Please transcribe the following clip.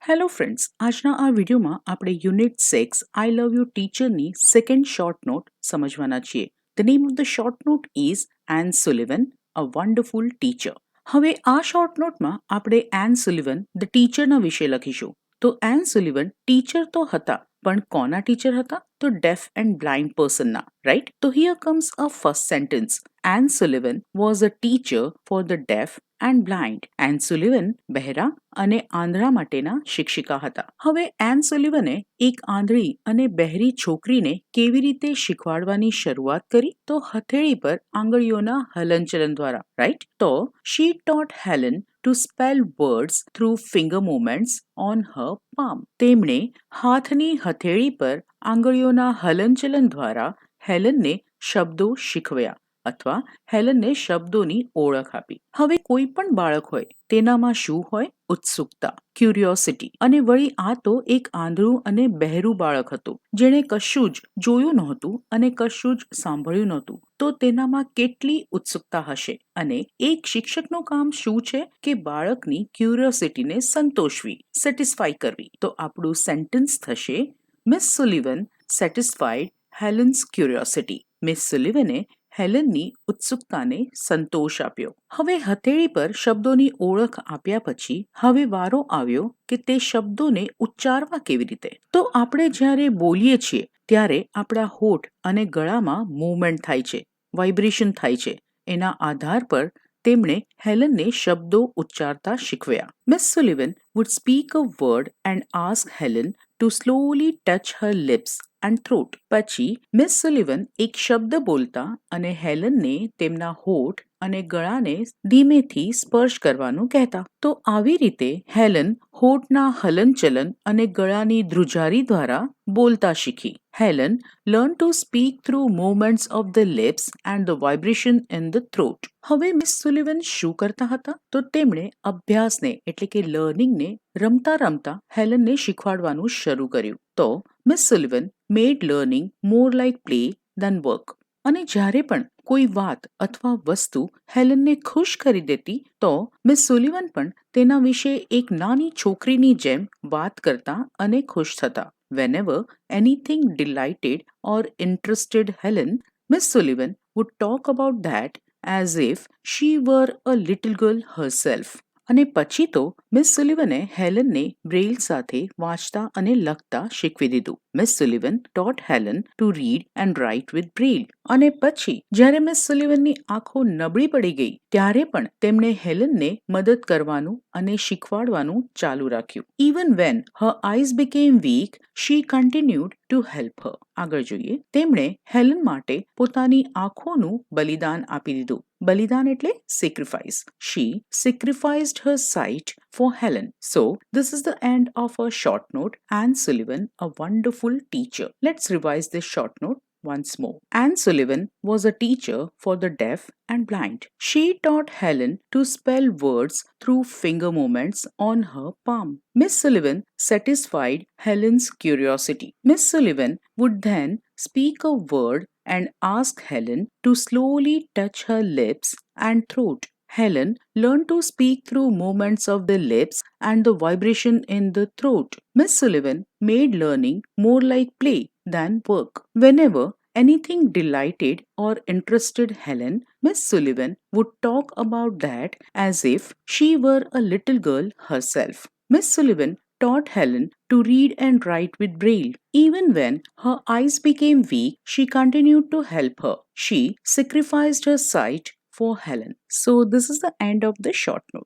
Hello friends, આજના આ વિડીયોમાં આપણે યુનિટ 6 આઈ લવ યુ ટીચરની સેકન્ડ શોર્ટ નોટ સમજવાના છીએ. The name of the short note is Ann Sullivan, a wonderful teacher. હવે આ શોર્ટ નોટમાં આપણે એન સુલિવન ધ ટીચરના વિશે લખીશું. તો એન સુલિવન ટીચર તો હતા, પણ કોના ટીચર હતા? તો ડેફ એન્ડ બ્લાઇન્ડ પર્સનના, રાઈટ? તો here comes a first sentence. Ann Sullivan was a teacher for the deaf and blind. Ann Sullivan બહેરા અને આંધળા માટેના શિક્ષિકા હતા. હવે એન સુલિવને એક આંધળી અને બહેરી છોકરીને કેવી રીતે શીખવાડવાની શરૂઆત કરી? તો હથેળી પર આંગળીઓના હલનચલન દ્વારા, રાઈટ? તો she taught Helen to spell words through finger movements on her palm. તેમણે હાથની હથેળી પર આંગળીઓના હલનચલન દ્વારા હેલનને શબ્દો શીખવ્યા અથવા હેલનને શબ્દોની ઓળખ આપી. હવે કોઈ પણ બાળક હોય તેનામાં શું હોય? ઉત્સુકતા, ક્યુરિયોસિટી. અને વળી આ તો એક આંધળું અને બહેરું બાળક હતું, જેણે કશું જ જોયું નહોતું અને કશું જ સાંભળ્યું નહોતું. તો તેનામાં કેટલી ઉત્સુકતા હશે? અને એક શિક્ષકનું કામ શું છે? કે બાળકની ક્યુરિયોસિટીને સંતોષવી, સેટિસ્ફાઈ કરવી. તો આપણું સેન્ટેન્સ થશે: Miss Sullivan satisfied Helen's curiosity. Miss સુલિવને હેલનની ઉત્સુકતાને સંતોષ આપ્યો. હવે હથેળી પર શબ્દોની ઓળખ આપ્યા પછી હવે વારો આવ્યો કે તે શબ્દોને ઉચ્ચારવા કેવી રીતે. તો આપણે જ્યારે બોલીએ છીએ ત્યારે આપણા હોઠ અને ગળામાં મૂવમેન્ટ થાય છે, વાઇબ્રેશન થાય છે. એના આધાર પર તેમણે હેલનને શબ્દો ઉચ્ચારતા શીખવ્યા. Miss Sullivan would speak a word and ask Helen to slowly touch her lips and throat. પછી મિસ સુલિવન એક શબ્દ બોલતા અને હેલનને તેમના હોઠ અને ગળાને ધીમેથી સ્પર્શ કરવાનું કહેતા. તો આવી રીતે હેલન હોઠના હલનચલન અને ગળાની ધ્રુજારી દ્વારા બોલતા શીખી. Helen learn to speak through movements of the lips and the vibration in the throat. હવે મિસ સુલિવન શું કરતા હતા? તો તેમણે અભ્યાસને એટલે કે લર્નિંગને રમતા રમતા હેલનને શીખવાડવાનું શરૂ કર્યું. તો મિસ સુલિવન મેડ લર્નિંગ મોર લાઇક પ્લે ધેન વર્ક. અને જ્યારે પણ કોઈ વાત અથવા વસ્તુ હેલનને ખુશ કરી દેતી તો મિસ સુલિવન પણ તેના વિશે એક નાની છોકરીની જેમ વાત કરતા અને ખુશ થતા. Whenever anything delighted or interested Helen, Miss Sullivan would talk about that as if she were a little girl herself. અને પછી તો મિસ સુલિવને હેલનને બ્રેઇલ સાથે વાંચતા અને લખતા શીખવી દીધું. Miss Sullivan taught Helen to read and write with Braille. અને પછી જ્યારે મિસ સુલિવનની આંખો નબળી પડી ગઈ ત્યારે પણ તેમણે હેલનને મદદ કરવાનું અને શીખવાડવાનું ચાલુ રાખ્યું. Even when her eyes became weak, she continued to help her. આગળ જોઈએ. તેમણે હેલન માટે પોતાની આંખોનું બલિદાન આપી દીધું. બલિદાન એટલે sacrifice. She sacrificed her sight for Helen. So, this is the end of our short note. Anne Sullivan, a wonderful teacher. Let's revise this short note once more. Anne Sullivan was a teacher for the deaf and blind. She taught Helen to spell words through finger movements on her palm. Miss Sullivan satisfied Helen's curiosity. Miss Sullivan would then speak a word and ask Helen to slowly touch her lips and throat. Helen learned to speak through movements of the lips and the vibration in the throat. Miss Sullivan made learning more like play than work. Whenever anything delighted or interested Helen, Miss Sullivan would talk about that as if she were a little girl herself. Miss Sullivan taught Helen to read and write with Braille. Even when her eyes became weak, she continued to help her. She sacrificed her sight for Helen. So, this is the end of the short note.